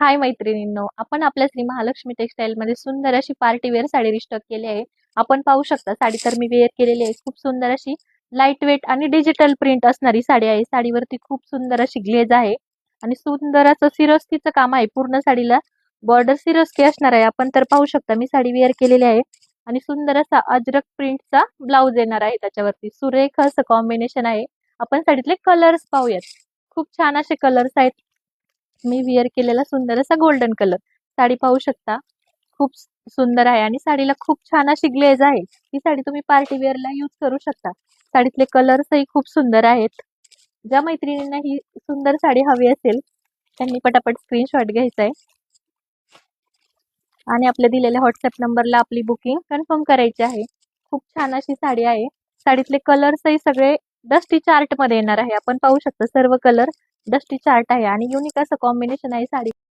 हाय मैत्रिणींनो, आपण आपल्या श्री महालक्ष्मी टेक्सटाईल मध्ये सुंदर अशी पार्टी वेअर साडी रिस्टॉक केली आहे. आपण पाहू शकता साडी तर मी वेअर केलेली आहे. खूप सुंदर अशी लाईट वेट आणि डिजिटल प्रिंट असणारी साडी आहे. साडीवरती खूप सुंदर अशी ग्लेज आहे आणि सुंदर असं सिरोस्कीचं काम आहे. पूर्ण साडीला बॉर्डर सिरोस्की असणार आहे. आपण तर पाहू शकता मी साडी वेअर केलेली आहे आणि सुंदर असा अजरक प्रिंटचा ब्लाउज येणार आहे. त्याच्यावरती सुरेख असं कॉम्बिनेशन आहे. आपण साडीतले कलर्स पाहूयात. खूप छान असे कलर्स आहेत. मी विअर केलेला सुंदर असा गोल्डन कलर साडी पाहू शकता. खूप सुंदर आहे आणि साडीला खूप छान अशी ग्लेज आहे. ही साडी तुम्ही पार्टी वेअरला यूज करू शकता. साडीतले कलर्सही खूप सुंदर आहेत. ज्या मैत्रिणींना ही सुंदर साडी हवी असेल त्यांनी पटापट स्क्रीनशॉट घ्यायचा आहे आणि आपल्या दिलेल्या व्हॉट्सअप नंबरला आपली बुकिंग कन्फर्म करायची आहे. खूप छान अशी साडी आहे. साडीतले कलर्सही सगळे डस्टी चार्ट मध्ये येणार आहे. आपण पाहू शकता सर्व कलर डस्टी चार्ट आहे आणि युनिक असं कॉम्बिनेशन आहे साडी